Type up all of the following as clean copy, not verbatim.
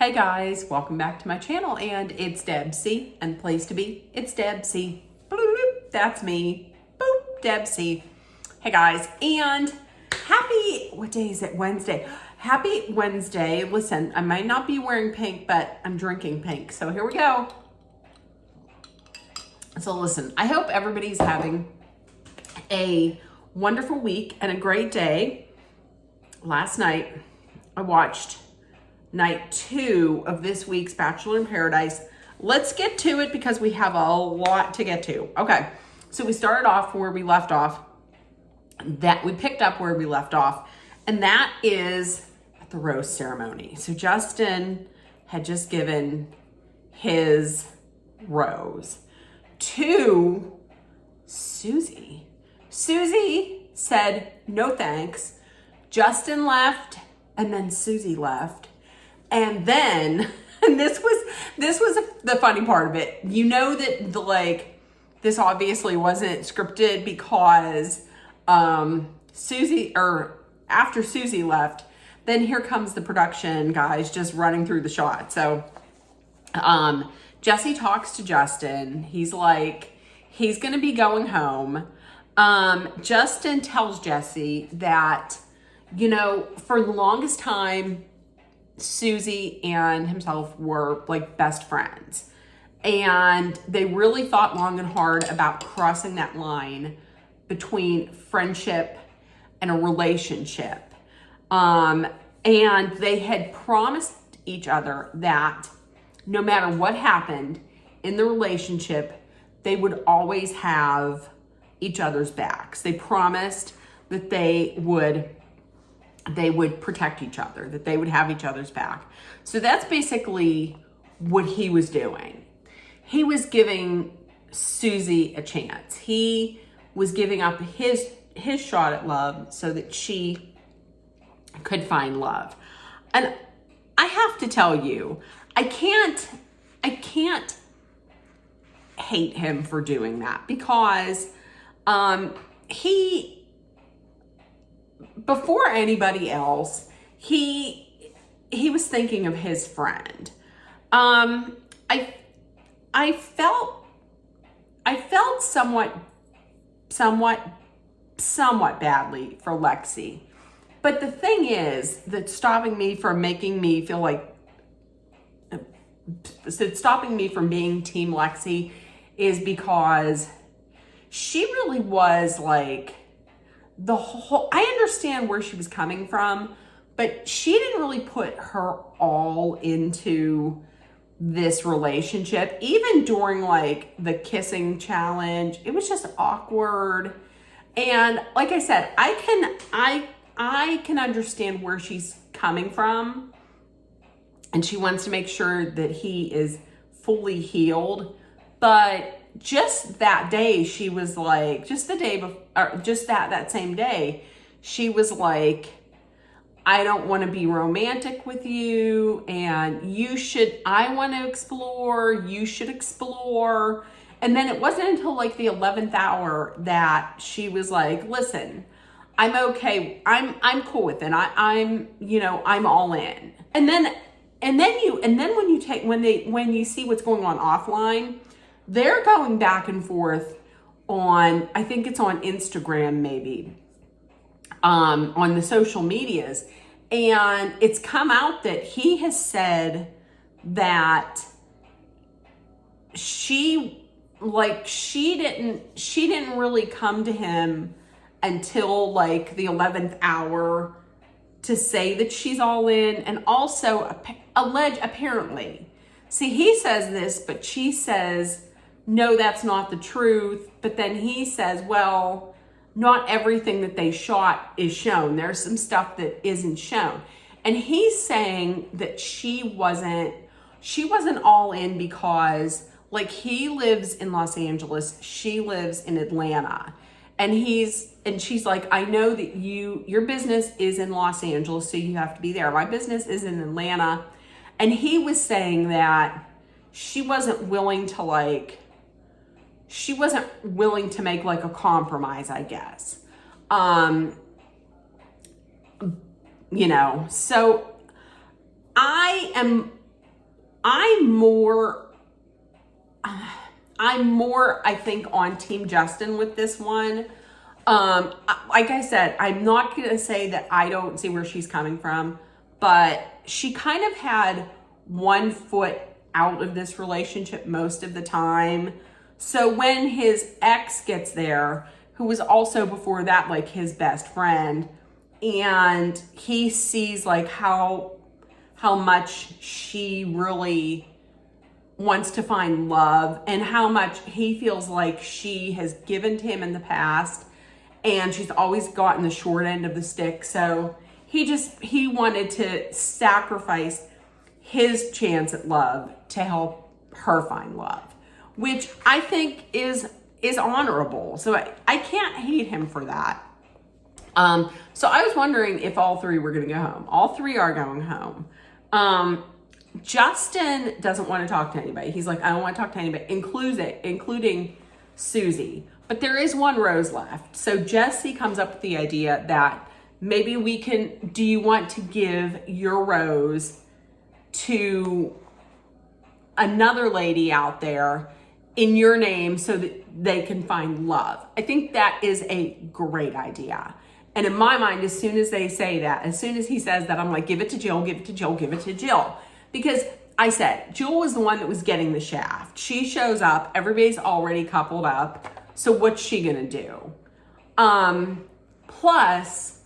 Hey guys, welcome back to my channel, and it's Deb C, and the place to be, it's Deb C. Bloop, bloop, that's me. Boop, Deb C. Hey guys, and what day is it? Wednesday. Happy Wednesday. Listen, I might not be wearing pink, but I'm drinking pink. So here we go. So listen, I hope everybody's having a wonderful week and a great day. Last night, I watched night 2 of this week's Bachelor in Paradise. Let's get to it because we have a lot to get to. Okay, so we started off where we left off. We picked up where we left off, and that is at the rose ceremony. So Justin had just given his rose to Susie. Susie said no thanks. Justin left, and then Susie left. And then, and this was the funny part of it. You know that this obviously wasn't scripted because after Susie left, then here comes the production guys just running through the shot. So Jesse talks to Justin. He's like, he's gonna be going home. Justin tells Jesse that, you know, for the longest time, Susie and himself were like best friends, and they really thought long and hard about crossing that line between friendship and a relationship. And they had promised each other that no matter what happened in the relationship, they would always have each other's backs. They promised that they would protect each other, that they would have each other's back. So that's basically what he was doing. He was giving Susie a chance. He was giving up his shot at love so that she could find love. And I have to tell you, I can't hate him for doing that because before anybody else, he was thinking of his friend. I felt somewhat badly for Lexi. But the thing is that stopping me from being Team Lexi is because she really was like, I understand where she was coming from, but she didn't really put her all into this relationship. Even during like the kissing challenge, it was just awkward. And like I said, I can understand where she's coming from, and she wants to make sure that he is fully healed. But just that day, she was like, that same day, she was like, I don't want to be romantic with you, and I want to explore, you should explore. And then it wasn't until like the 11th hour that she was like, listen, I'm okay. I'm cool with it. I'm all in. And then when you see what's going on offline, they're going back and forth on, I think it's on Instagram maybe, on the social medias. And it's come out that he has said that she didn't really come to him until like the 11th hour to say that she's all in. And also apparently, see, he says this, but she says, no, that's not the truth. But then he says, well, not everything that they shot is shown. There's some stuff that isn't shown. And he's saying that she wasn't all in because like he lives in Los Angeles, she lives in Atlanta. And she's like, I know that your business is in Los Angeles, so you have to be there. My business is in Atlanta. And he was saying that she wasn't willing to make like a compromise, I guess. So I am I'm more, I think, on Team Justin with this one. Like I said, I'm not going to say that I don't see where she's coming from, but she kind of had one foot out of this relationship most of the time. So when his ex gets there, who was also before that like his best friend, and he sees like how much she really wants to find love and how much he feels like she has given to him in the past, and she's always gotten the short end of the stick. So he wanted to sacrifice his chance at love to help her find love, which I think is honorable. So I can't hate him for that. So I was wondering if all three were going to go home. All three are going home. Justin doesn't want to talk to anybody. He's like, I don't want to talk to anybody, including Susie. But there is one rose left. So Jesse comes up with the idea that maybe do you want to give your rose to another lady out there in your name so that they can find love? I think that is a great idea. And in my mind, as soon as they say that, as soon as he says that, I'm like, give it to Jill, give it to Jill, give it to Jill. Because I said, Jill was the one that was getting the shaft. She shows up, everybody's already coupled up. So what's she gonna do? Plus,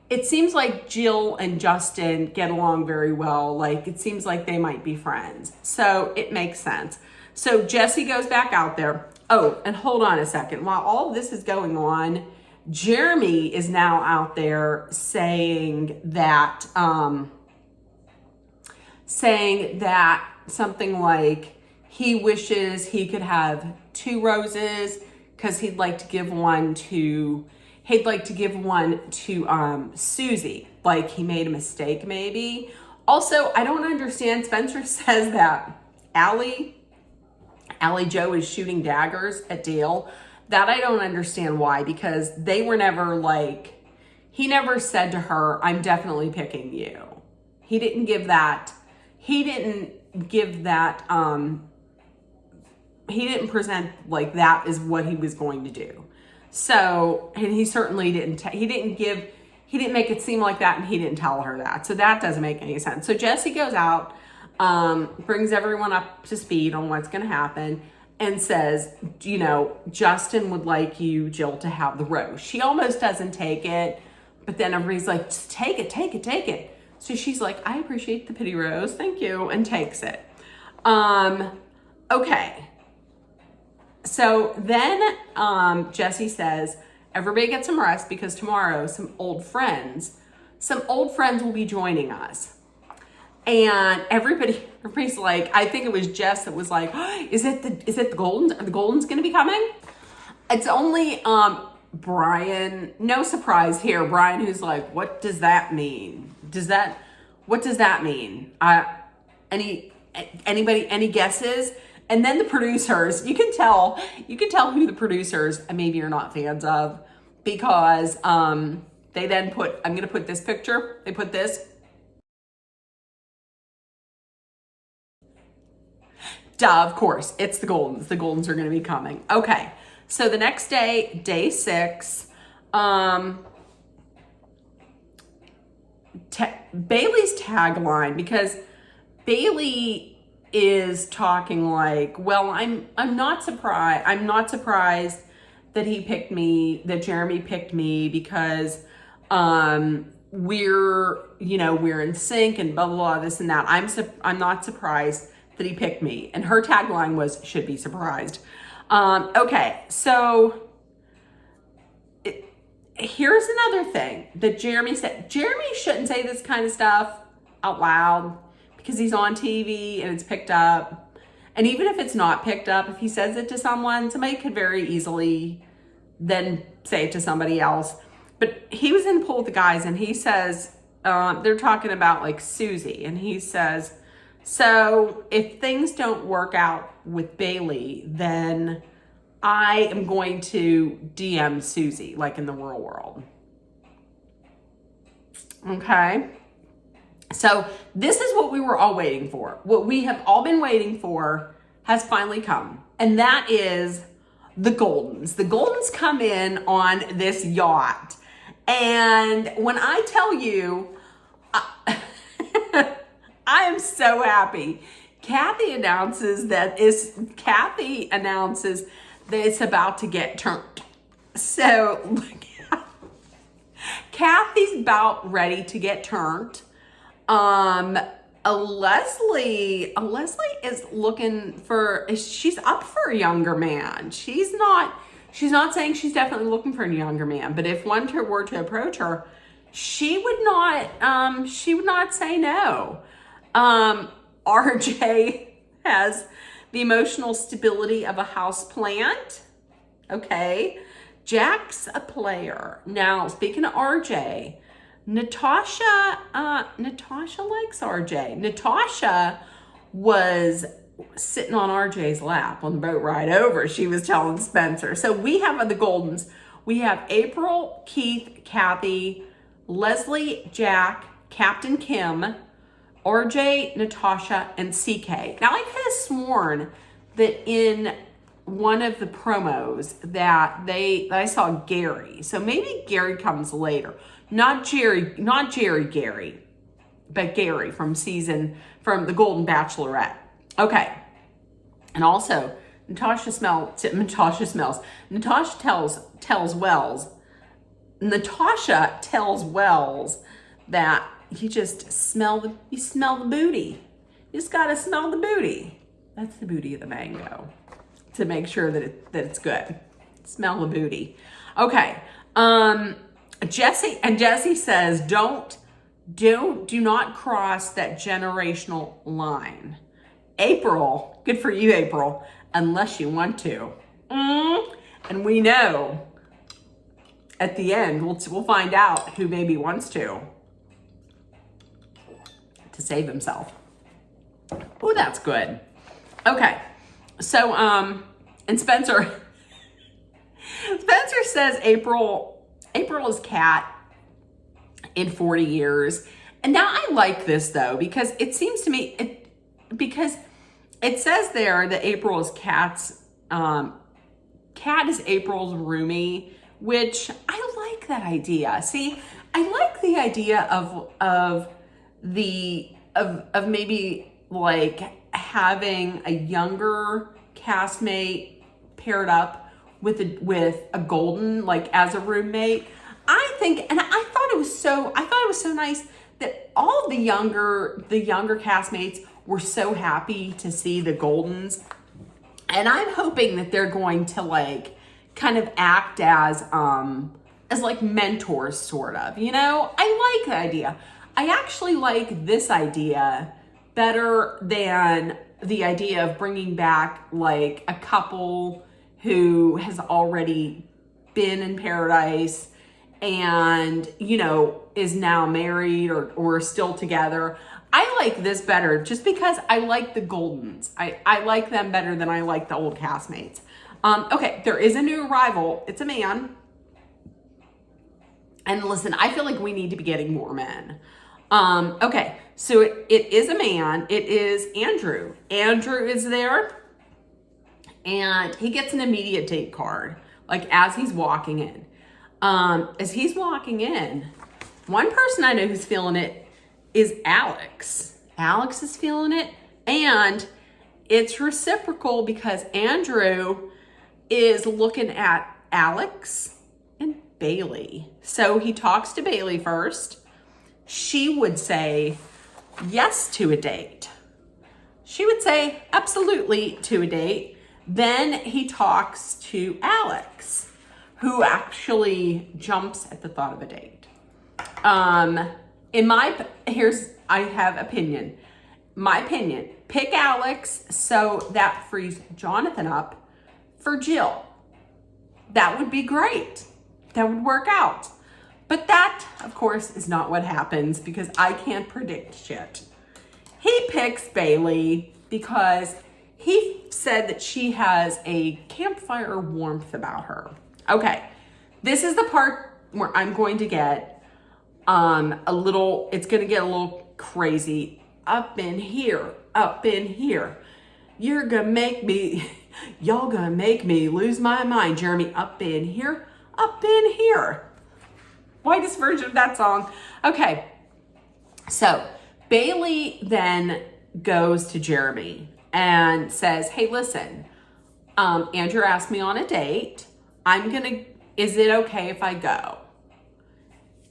it seems like Jill and Justin get along very well. Like, it seems like they might be friends. So it makes sense. So Jesse goes back out there. Oh, and hold on a second. While all this is going on, Jeremy is now out there saying that something like he wishes he could have two roses because he'd like to give one to Susie, like he made a mistake maybe. Also, I don't understand. Spencer says that Allie Joe is shooting daggers at Dale. That I don't understand why, because they were never like, he never said to her, I'm definitely picking you. He didn't give that, he didn't present like that is what he was going to do. So, and he certainly didn't make it seem like that, and he didn't tell her that. So that doesn't make any sense. So Jesse goes out, brings everyone up to speed on what's going to happen, and says, Justin would like you, Jill, to have the rose. She almost doesn't take it, but then everybody's like, just take it, take it, take it. So she's like, I appreciate the pity rose, thank you, and takes it. Okay. So then Jesse says, everybody get some rest because tomorrow some old friends will be joining us. And everybody's like, I think it was Jess that was like, oh, is it the Goldens? Are the Goldens going to be coming? It's only Brian, no surprise here. Brian, who's like, what does that mean? What does that mean? Anybody, any guesses? And then the producers, you can tell who the producers maybe are not fans of, because they then put, I'm going to put this picture. They put this. Duh, of course, it's the Goldens. The Goldens are going to be coming. Okay, so the next day, day 6, Bailey's tagline, because Bailey is talking like, well, I'm not surprised. I'm not surprised that he picked me, that Jeremy picked me, because we're in sync and blah blah blah, this and that. I'm not surprised that he picked me. And her tagline was, should be surprised. Okay, so here's another thing that Jeremy said. Jeremy shouldn't say this kind of stuff out loud because he's on TV and it's picked up. And even if it's not picked up, if he says it to someone, somebody could very easily then say it to somebody else. But he was in the pool with the guys, and he says, they're talking about like Susie, and he says, so if things don't work out with Bailey, then I am going to DM Susie, like in the real world. Okay. So this is what we were all waiting for. What we have all been waiting for has finally come. And that is the Goldens. The Goldens come in on this yacht. And when I tell you, I am so happy. Kathy announces that it's about to get turned. So Kathy's about ready to get turned. Leslie is looking for, she's up for a younger man. She's not saying she's definitely looking for a younger man, but if one were to approach her, she would not say no. RJ has the emotional stability of a house plant. Okay. Jack's a player. Now, speaking of RJ, Natasha likes RJ. Natasha was sitting on RJ's lap on the boat ride over. She was telling Spencer. So we have the Goldens. We have April, Keith, Kathy, Leslie, Jack, Captain Kim, RJ, Natasha, and CK. Now I could have sworn that in one of the promos that I saw Gary. So maybe Gary comes later. Not Jerry Gary, but Gary from the Golden Bachelorette. Okay. And also, Natasha tells Wells that you smell the booty. You just gotta smell the booty. That's the booty of the mango, to make sure that it's good. Smell the booty. Okay. Jesse says, do not cross that generational line. April, good for you, April, unless you want to. And we know at the end, we'll find out who maybe wants to save himself. Oh, that's good. Okay. So, and Spencer says April is Kat in 40 years. And now I like this though, because it seems to me, because it says there that April is Kat is April's roomie, which I like that idea. See, I like the idea of maybe like having a younger castmate paired up with a Golden, like as a roommate. I think, and I thought it was so nice that all the younger castmates were so happy to see the Goldens. And I'm hoping that they're going to like kind of act as like mentors, sort of, you know? I like the idea. I actually like this idea better than the idea of bringing back like a couple who has already been in paradise and, you know, is now married or still together. I like this better just because I like the Goldens. I like them better than I like the old castmates. Okay, there is a new arrival. It's a man. And listen, I feel like we need to be getting more men. Okay, so it is a man. It is Andrew. Andrew is there. And he gets an immediate date card, like as he's walking in. As he's walking in, one person I know who's feeling it is Alex. Alex is feeling it, and it's reciprocal because Andrew is looking at Alex and Bailey. So he talks to Bailey first. She would say yes to a date. She would say absolutely to a date. Then he talks to Alex, who actually jumps at the thought of a date. I have opinion. My opinion, pick Alex so that frees Jonathan up for Jill. That would be great. That would work out. But that, of course, is not what happens because I can't predict shit. He picks Bailey because he said that she has a campfire warmth about her. Okay, this is the part where I'm going to get it's going to get a little crazy. Up in here, up in here. You're gonna make me, y'all gonna make me lose my mind, Jeremy. Up in here, up in here. Whitest version of that song. Okay, so Bailey then goes to Jeremy and says, hey, listen, Andrew asked me on a date. Is it okay if I go?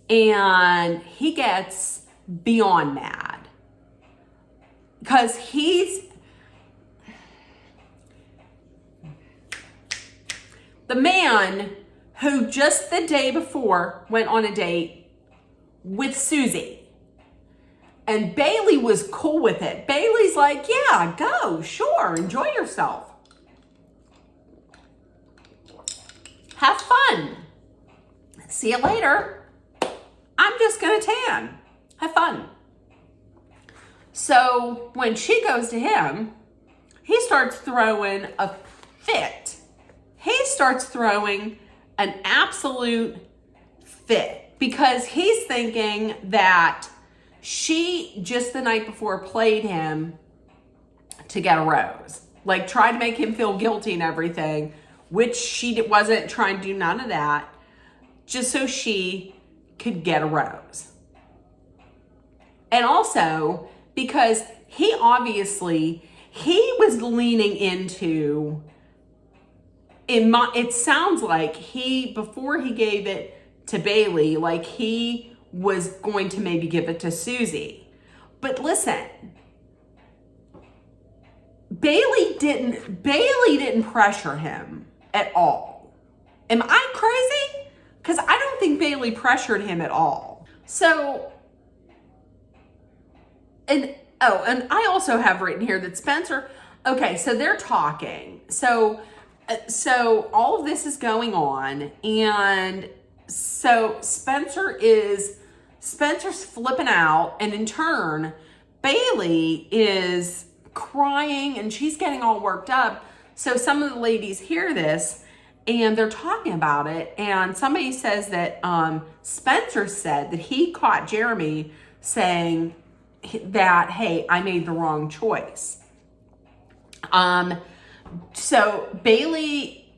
And he gets beyond mad because he's the man who just the day before went on a date with Susie. And Bailey was cool with it. Bailey's like, yeah, go, sure, enjoy yourself. Have fun. See you later. I'm just gonna tan. Have fun. So when she goes to him, he starts throwing a fit. He starts throwing an absolute fit because he's thinking that she just the night before played him to get a rose. Like tried to make him feel guilty and everything, which she wasn't trying to do none of that, just so she could get a rose. And also because he was leaning into, it sounds like before he gave it to Bailey, like he was going to maybe give it to Susie. But listen, Bailey didn't pressure him at all. Am I crazy? Because I don't think Bailey pressured him at all. So, and I also have written here that Spencer, okay, so they're talking. So all of this is going on, and so Spencer's flipping out, and in turn, Bailey is crying and she's getting all worked up. So some of the ladies hear this and they're talking about it, and somebody says that Spencer said that he caught Jeremy saying that, hey, I made the wrong choice. So Bailey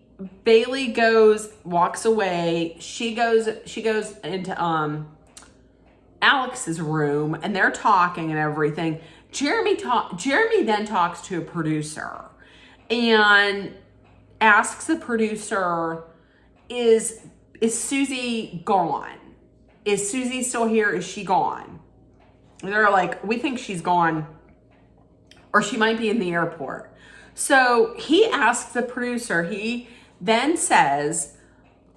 walks away. She goes into Alex's room and they're talking and everything. Jeremy then talks to a producer and asks the producer, is Susie gone? Is Susie still here? Is she gone? And they're like, we think she's gone, or she might be in the airport. So he asks the producer, he then says,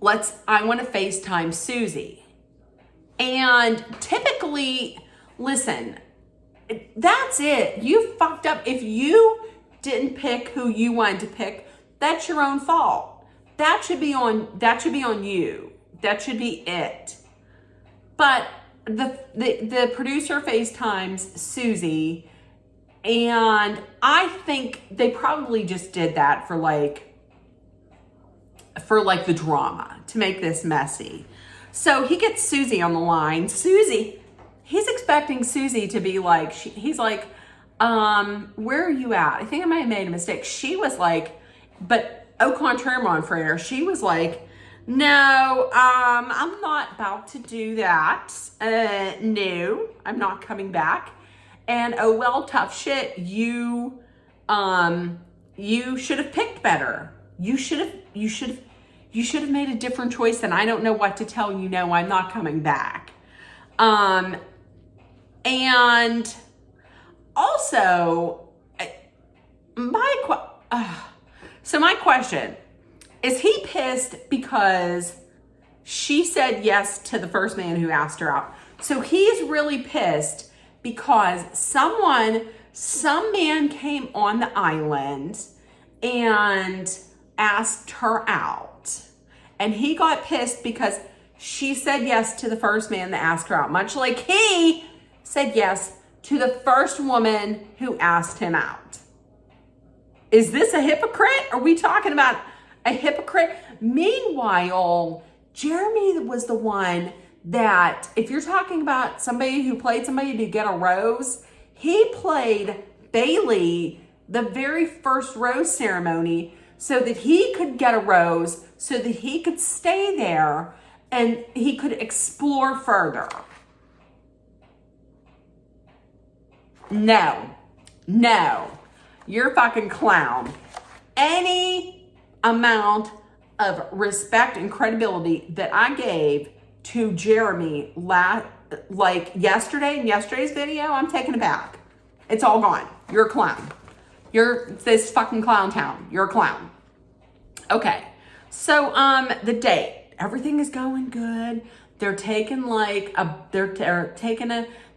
I want to FaceTime Susie. And typically, listen, that's it. You fucked up. If you didn't pick who you wanted to pick, that's your own fault. That should be on you. That should be it. But the producer FaceTimes Susie, and I think they probably just did that for the drama, to make this messy. So he gets Susie on the line. He's expecting Susie to be like, he's like, where are you at? I think I might have made a mistake. She was like, but au contraire, mon frere, she was like, no, I'm not about to do that. No, I'm not coming back. And oh well, tough shit. You should have picked better. You should have made a different choice, and I don't know what to tell you. No, I'm not coming back. And also, my question, is he pissed because she said yes to the first man who asked her out? So he's really pissed because some man came on the island and asked her out. And he got pissed because she said yes to the first man that asked her out, much like he said yes to the first woman who asked him out. Is this a hypocrite? Are we talking about a hypocrite? Meanwhile, Jeremy was the one that if you're talking about somebody who played somebody to get a rose, he played Bailey the very first rose ceremony so that he could get a rose, so that he could stay there and he could explore further. No, you're a fucking clown. Any amount of respect and credibility that I gave to Jeremy like yesterday in yesterday's video, I'm taking it back. It's all gone. You're a clown. You're this fucking clown town. You're a clown. Okay. So the date, everything is going good. They're taking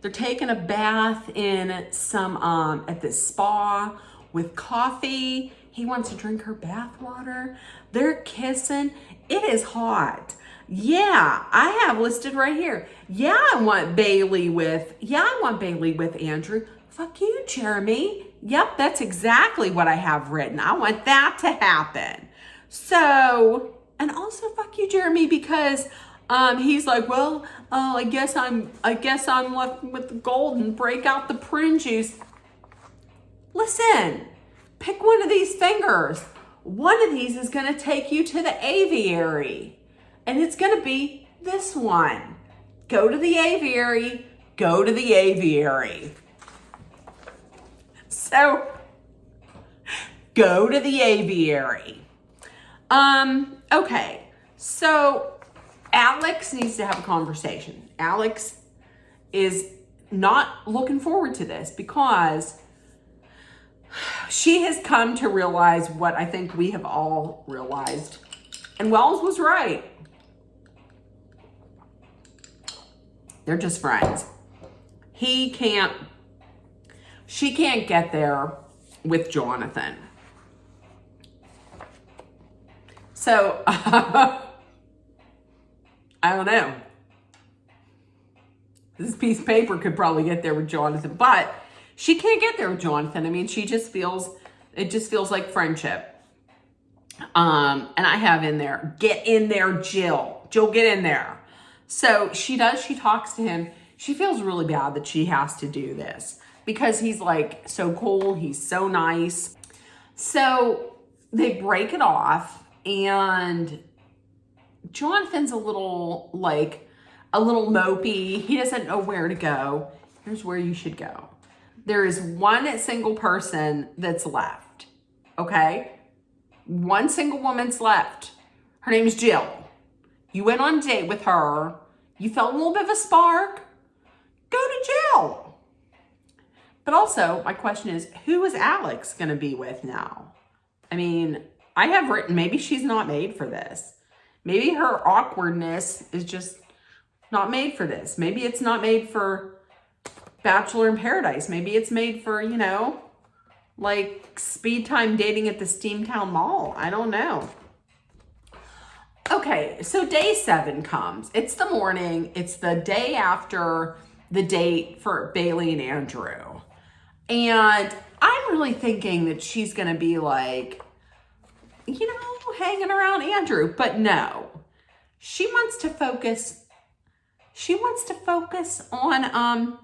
they're taking a bath in some at this spa with coffee. He wants to drink her bath water. They're kissing. It is hot. Yeah, I have listed right here. Yeah, I want Bailey with Andrew. Fuck you, Jeremy. Yep, that's exactly what I have written. I want that to happen. So, and also fuck you, Jeremy, because he's like, well, I guess I'm left with the gold and break out the prune juice. Listen, pick one of these fingers. One of these is going to take you to the aviary, and it's going to be this one. Go to the aviary. Go to the aviary. So, go to the aviary. Okay. So, Alex needs to have a conversation. Alex is not looking forward to this because she has come to realize what I think we have all realized. And Wells was right. They're just friends. She can't get there with Jonathan. So, I don't know. This piece of paper could probably get there with Jonathan, but she can't get there with Jonathan. I mean, it just feels like friendship. And I have in there, get in there, Jill. Jill, get in there. So she talks to him. She feels really bad that she has to do this because he's like so cool. He's so nice. So they break it off and Jonathan's a little mopey. He doesn't know where to go. Here's where you should go. There is one single person that's left. Okay? One single woman's left. Her name is Jill. You went on a date with her. You felt a little bit of a spark. Go to Jill. But also, my question is, who is Alex going to be with now? I mean, I have written, maybe she's not made for this. Maybe her awkwardness is just not made for this. Maybe it's not made for Bachelor in Paradise. Maybe it's made for, like speed time dating at the Steamtown Mall. I don't know. Okay, so day 7 comes. It's the morning. It's the day after the date for Bailey and Andrew. And I'm really thinking that she's going to be like, hanging around Andrew. But no, she wants to focus on,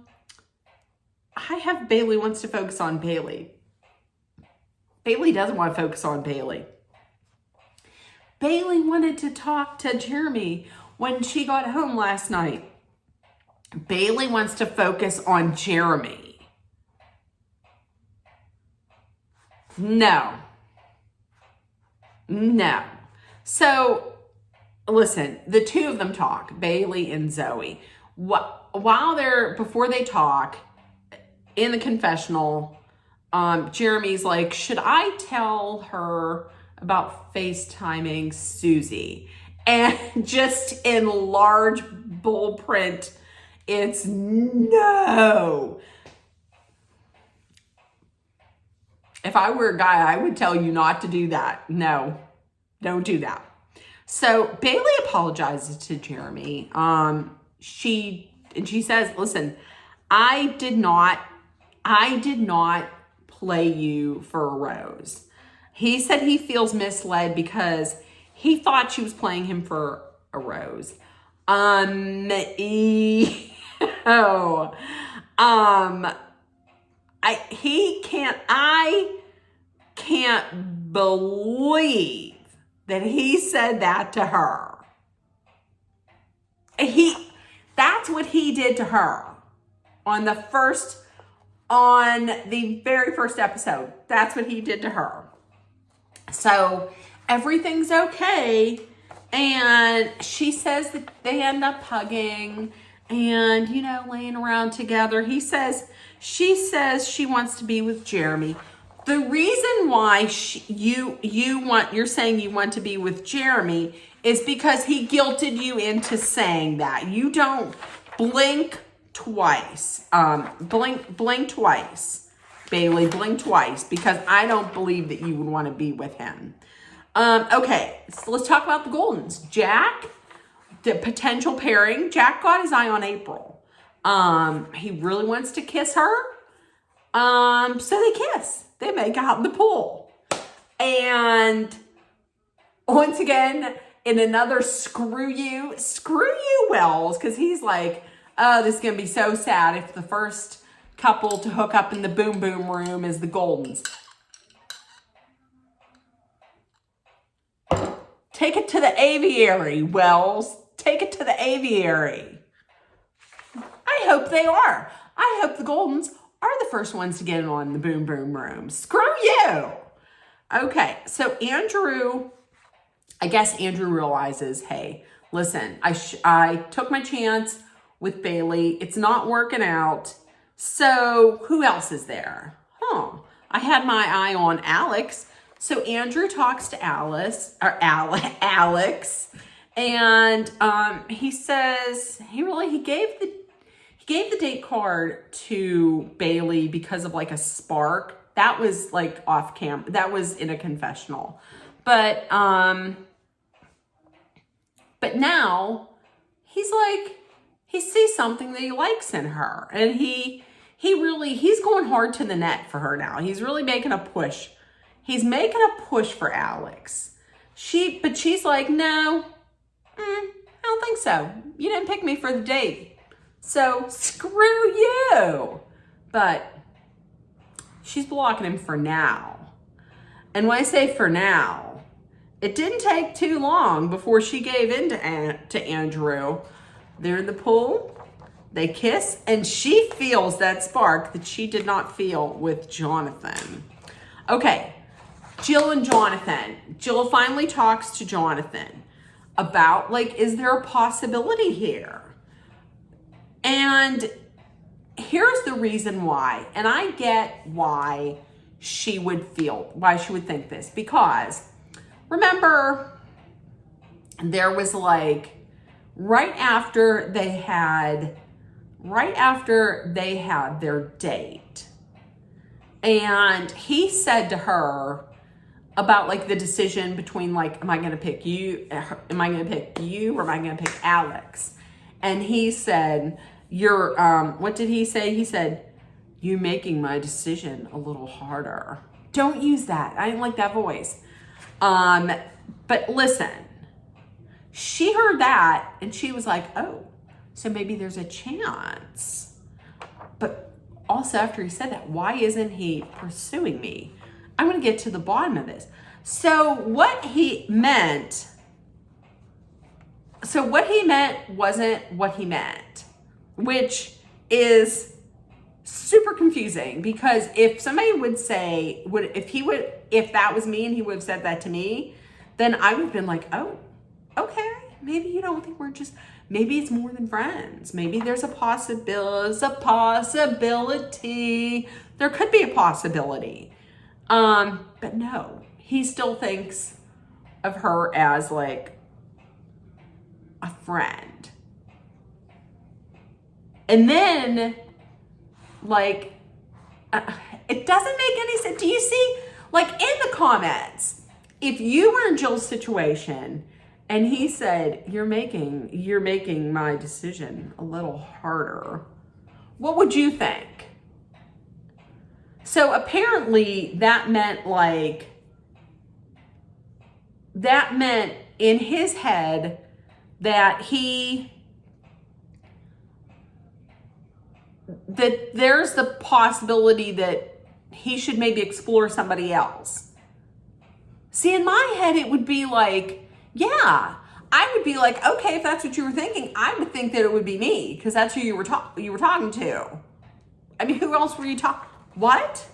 I have Bailey wants to focus on Bailey. Bailey doesn't want to focus on Bailey. Bailey wanted to talk to Jeremy when she got home last night. Bailey wants to focus on Jeremy. No. So, listen, the two of them talk, Bailey and Zoe. Before they talk, in the confessional, Jeremy's like, should I tell her about FaceTiming Susie? And just in large bold print, it's no. If I were a guy, I would tell you not to do that. No, don't do that. So Bailey apologizes to Jeremy. She says, listen, I did not play you for a rose. He said he feels misled because he thought she was playing him for a rose. Oh, I can't believe that he said that to her. That's what he did to her on the very first episode. That's what he did to her. So everything's okay. And she says that they end up hugging and, laying around together. She says she wants to be with Jeremy. The reason why you're saying you want to be with Jeremy is because he guilted you into saying that. You don't blink twice. Blink twice. Bailey, blink twice, because I don't believe that you would want to be with him. Okay, so let's talk about the Goldens. Jack, the potential pairing. Jack got his eye on April. He really wants to kiss her. So they kiss. They make out in the pool. And once again, in another screw you, Wells, because he's like, oh, this is going to be so sad if the first couple to hook up in the boom boom room is the Goldens. Take it to the aviary, Wells. Take it to the aviary. I hope they are. I hope the Goldens are the first ones to get on the boom boom room. Screw you. Okay, so I guess Andrew realizes, hey, listen, I took my chance with Bailey. It's not working out. So who else is there? I had my eye on Alex. So Andrew talks to Alex, and he says he gave the date card to Bailey because of like a spark. That was like off camera. That was in a confessional. But now he's like, he sees something that he likes in her, and he's going hard to the net for her now. He's really making a push. He's making a push for Alex. But she's like, no, I don't think so. You didn't pick me for the date. So screw you. But she's blocking him for now. And when I say for now, it didn't take too long before she gave in to Andrew. They're in the pool. They kiss. And she feels that spark that she did not feel with Jonathan. Okay. Jill and Jonathan. Jill finally talks to Jonathan about, is there a possibility here? And here's the reason why. And I get why she would think this. Because, remember, there was right after they had their date. And he said to her, about the decision between am I going to pick you? Am I going to pick you, or am I going to pick Alex? And he said, what did he say? He said, you making my decision a little harder. Don't use that. I didn't like that voice. But listen, she heard that and she was like, oh, so maybe there's a chance. But also after he said that, why isn't he pursuing me? I'm going to get to the bottom of this. So what he meant wasn't what he meant, which is super confusing, because if somebody would say, if that was me and he would have said that to me, then I would have been like, oh, okay, maybe you don't think maybe it's more than friends. Maybe there's a possibility. There could be a possibility. But no, he still thinks of her as a friend. And then it doesn't make any sense. Do you see, in the comments, if you were in Jill's situation and he said, you're making my decision a little harder, what would you think? So apparently that meant in his head that there's the possibility that he should maybe explore somebody else. See, in my head, it would be like, yeah, I would be like, okay, if that's what you were thinking, I would think that it would be me because that's who you were talking to. I mean, who else were you talking? What?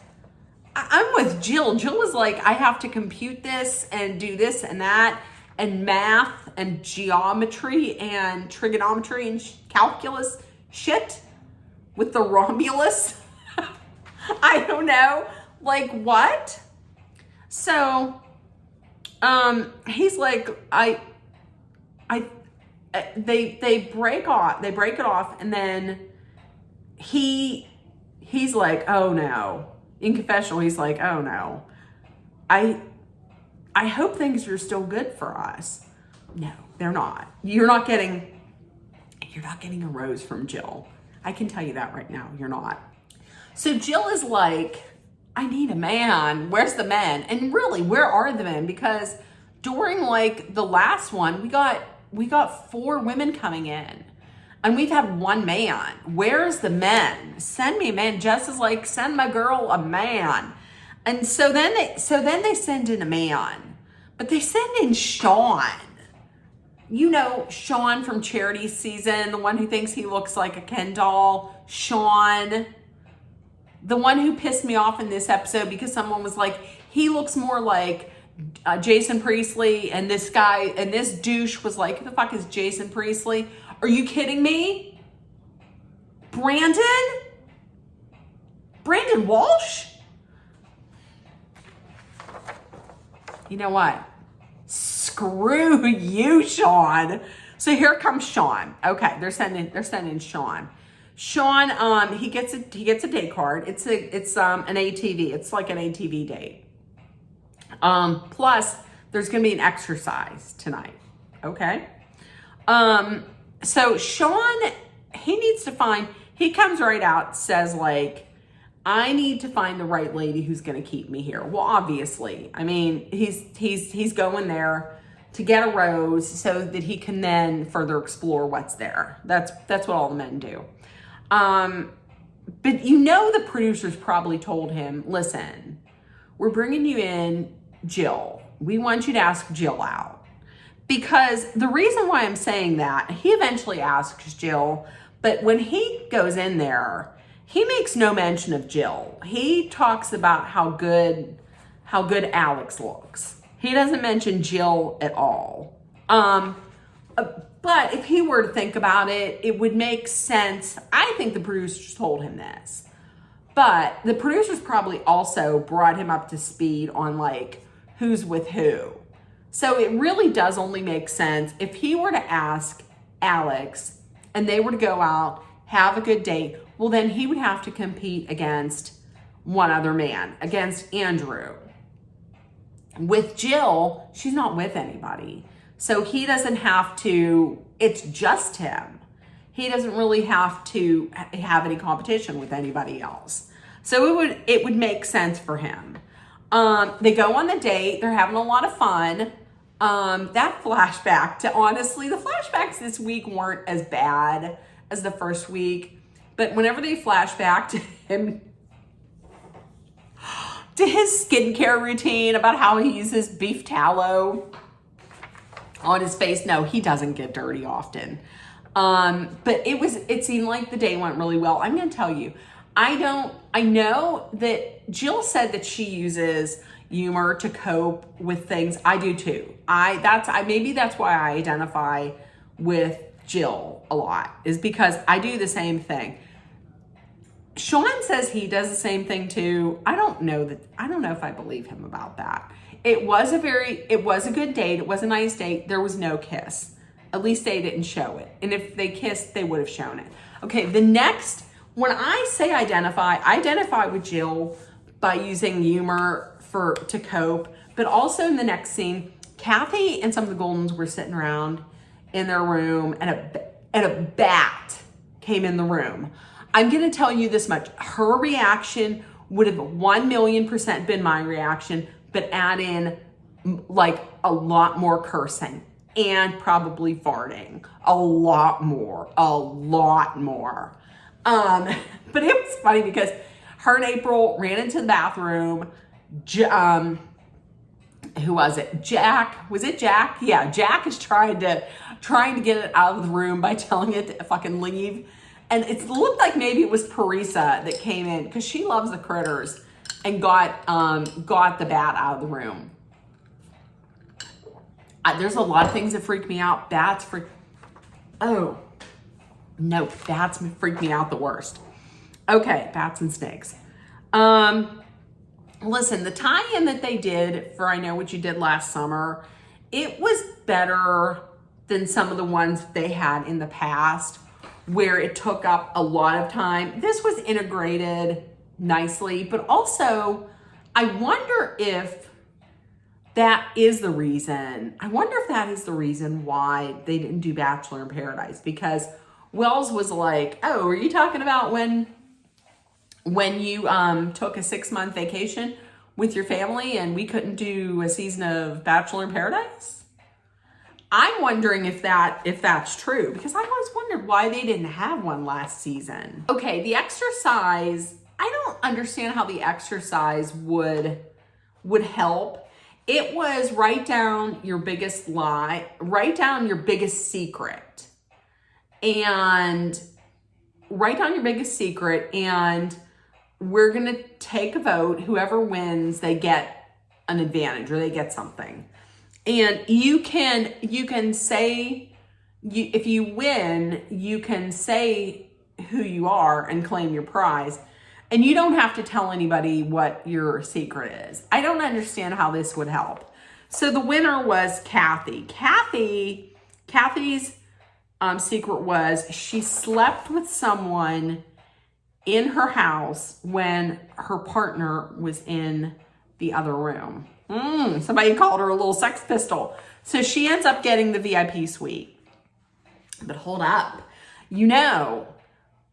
I'm with Jill. Jill was like, I have to compute this and do this and that and math and geometry and trigonometry and calculus shit with the Romulus. I don't know. Like, what? So, he's like, they break it off, and then he's like, oh no. In confessional, he's like, oh no. I hope things are still good for us. No, they're not. You're not getting a rose from Jill. I can tell you that right now. You're not. So Jill is like, I need a man. Where's the men? And really, where are the men? Because during like the last one, we got 4 women coming in. And we've had 1 man. Where's the men? Send me a man. Jess is like, send my girl a man. And so then they send in a man. But they send in Sean. You know, Sean from Charity Season, the one who thinks he looks like a Ken doll. Sean. The one who pissed me off in this episode because someone was like, he looks more like Jason Priestley. And this guy, and this douche was like, who the fuck is Jason Priestley? Are you kidding me? Brandon Walsh? You know what? Screw you, Sean. So here comes Sean. Okay, they're sending Sean. Sean, he gets a date card. It's an ATV. It's like an ATV date. Plus, there's gonna be an exercise tonight. Okay. So Sean, he comes right out, says like, I need to find the right lady who's going to keep me here. Well, obviously, I mean, he's going there to get a rose so that he can then further explore what's there. That's what all the men do. But you know, the producers probably told him, listen, we're bringing you in Jill. We want you to ask Jill out. Because the reason why I'm saying that, he eventually asks Jill, but when he goes in there, he makes no mention of Jill. He talks about how good Alex looks. He doesn't mention Jill at all. But if he were to think about it, it would make sense. I think the producers told him this. But the producers probably also brought him up to speed on like who's with who. So it really does only make sense if he were to ask Alex and they were to go out, have a good date, well, then he would have to compete against one other man, against Andrew. With Jill, she's not with anybody. So he doesn't have to, it's just him. He doesn't really have to have any competition with anybody else. So it would make sense for him. They go on the date. They're having a lot of fun. That flashback to, honestly, the flashbacks this week weren't as bad as the first week. But whenever they flash back to him, to his skincare routine about how he uses beef tallow on his face. No, he doesn't get dirty often. But it seemed like the day went really well. I'm going to tell you, I know that Jill said that she uses humor to cope with things. I do too. Maybe that's why I identify with Jill a lot, is because I do the same thing. Sean says he does the same thing too. I don't know if I believe him about that. It was a good date. It was a nice date. There was no kiss. At least they didn't show it. And if they kissed, they would have shown it. Okay, when I say identify with Jill by using humor to cope, but also in the next scene, Kathy and some of the Goldens were sitting around in their room and a bat came in the room. I'm going to tell you this much. Her reaction would have 1,000,000% been my reaction, but add in like a lot more cursing. and probably farting a lot more. But it was funny because her and April ran into the bathroom. Who was it? Jack. Was it Jack? Yeah, Jack is trying to get it out of the room by telling it to fucking leave. And it looked like maybe it was Parisa that came in because she loves the critters and got the bat out of the room. There's a lot of things that freak me out. Bats freak. Oh, no, bats freak me out the worst. Okay, bats and snakes. Listen, the tie-in that they did for I Know What You Did Last Summer, it was better than some of the ones they had in the past where it took up a lot of time. This was integrated nicely, but also I wonder if that is the reason. I wonder if that is the reason why they didn't do Bachelor in Paradise, because Wells was like, oh, are you talking about when you took a 6-month vacation with your family and we couldn't do a season of Bachelor in Paradise? I'm wondering if that's true, because I always wondered why they didn't have one last season. Okay, the exercise, I don't understand how the exercise would help. It was write down your biggest lie, write down your biggest secret, and we're going to take a vote. Whoever wins, they get an advantage or they get something. And you can say, if you win, you can say who you are and claim your prize. And you don't have to tell anybody what your secret is. I don't understand how this would help. So the winner was Kathy. Kathy's secret was she slept with someone in her house when her partner was in the other room. Somebody called her a little sex pistol. So she ends up getting the VIP suite. But hold up.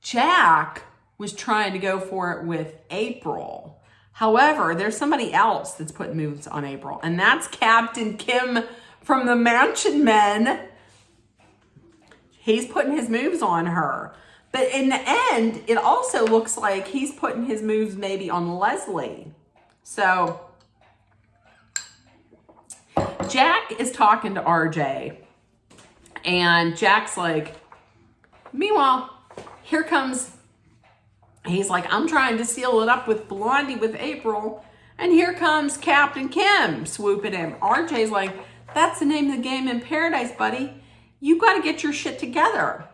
Jack was trying to go for it with April. However, there's somebody else that's putting moves on April, and that's Captain Kim from the Mansion Men. He's putting his moves on her. But in the end, it also looks like he's putting his moves maybe on Leslie. So Jack is talking to RJ, and Jack's like, meanwhile, he's like, I'm trying to seal it up with Blondie with April, and here comes Captain Kim swooping in. RJ's like, that's the name of the game in Paradise, buddy. You got to get your shit together.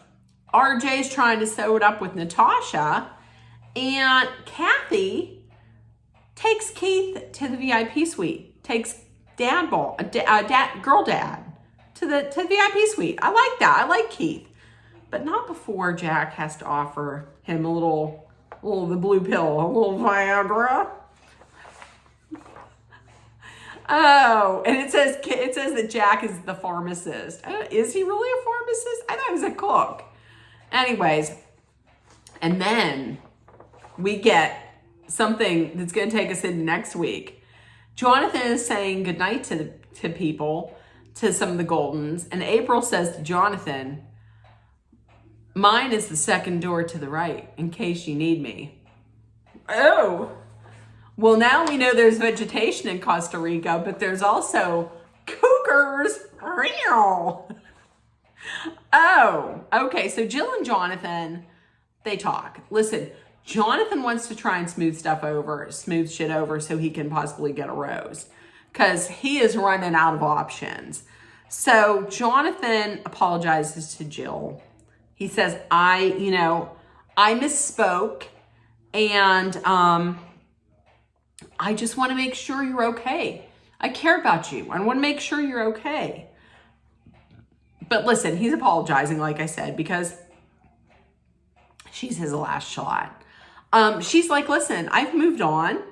RJ's trying to sew it up with Natasha, and Kathy takes Keith to the VIP suite, takes girl dad to the VIP suite. I like that. I like Keith, but not before Jack has to offer him a little the blue pill, a little Viagra. Oh, and it says that Jack is the pharmacist. Is he really a pharmacist? I thought he was a cook. Anyways, and then we get something that's going to take us into next week. Jonathan is saying goodnight to people, to some of the Goldens, and April says to Jonathan, mine is the second door to the right, in case you need me. Oh, well, now we know there's vegetation in Costa Rica, but there's also cougars. Real. Oh, okay. So Jill and Jonathan, they talk. Listen, Jonathan wants to try and smooth shit over so he can possibly get a rose, because he is running out of options. So Jonathan apologizes to Jill. He says, I misspoke, and I just want to make sure you're okay. I care about you. I want to make sure you're okay. But listen, he's apologizing, like I said, because she's his last shot. She's like, listen, I've moved on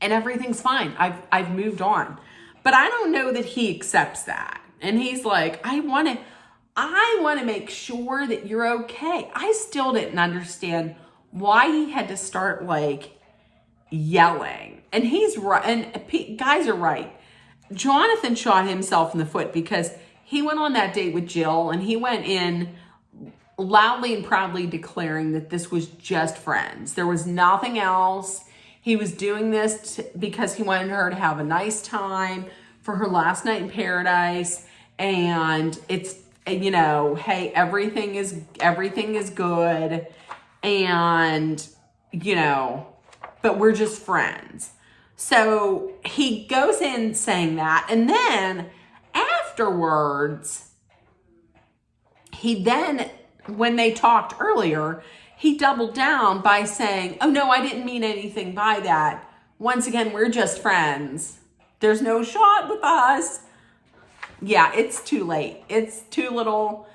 and everything's fine. I've moved on. But I don't know that he accepts that. And he's like, I want to make sure that you're okay. I still didn't understand why he had to start like yelling. And he's right. And guys are right. Jonathan shot himself in the foot because he went on that date with Jill and he went in loudly and proudly declaring that this was just friends. There was nothing else. He was doing this because he wanted her to have a nice time for her last night in paradise. And it's, you know, hey, everything is good. And, you know, but we're just friends. So he goes in saying that. And then afterwards, when they talked earlier, he doubled down by saying, oh no, I didn't mean anything by that. Once again, we're just friends. There's no shot with us. Yeah, it's too late. It's too little,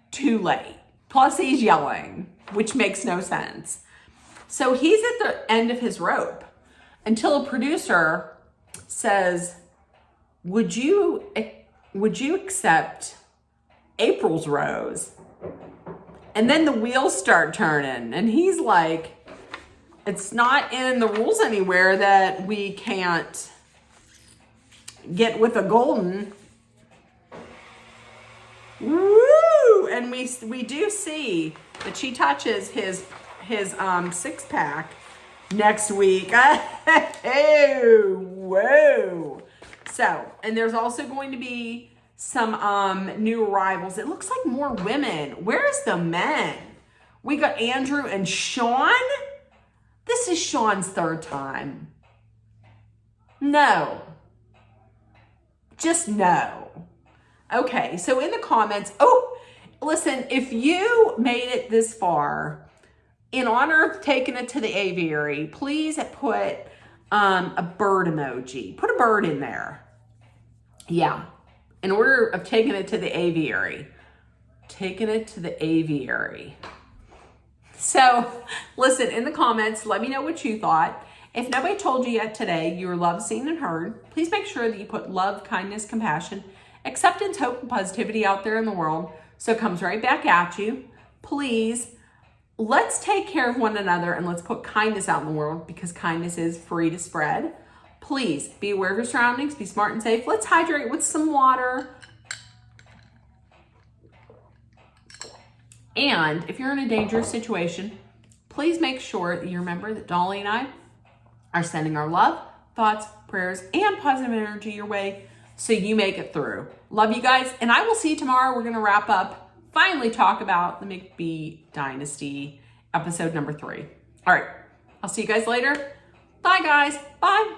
too late. Plus he's yelling, which makes no sense. So he's at the end of his rope until a producer says, would you accept April's rose? And then the wheels start turning and he's like, it's not in the rules anywhere that we can't get with a golden. Woo! And we do see that she touches his six-pack next week. Oh, whoa. So, and there's also going to be some new arrivals. It looks like more women. Where's the men? We got Andrew and Sean. This is Sean's third time. No. Just no. Okay, so in the comments, listen, if you made it this far, in honor of taking it to the aviary, please put a bird emoji. Put a bird in there. Yeah. In order of taking it to the aviary. Taking it to the aviary. So, listen, in the comments, let me know what you thought. If nobody told you yet today you were loved, seen, and heard, please make sure that you put love, kindness, compassion, acceptance, hope, and positivity out there in the world so it comes right back at you. Please, let's take care of one another and let's put kindness out in the world because kindness is free to spread. Please be aware of your surroundings, be smart and safe. Let's hydrate with some water. And if you're in a dangerous situation, please make sure that you remember that Dolly and I are sending our love, thoughts, prayers, and positive energy your way so you make it through. Love you guys, and I will see you tomorrow. We're going to wrap up, finally talk about the McBee Dynasty, episode number 3. All right, I'll see you guys later. Bye, guys. Bye.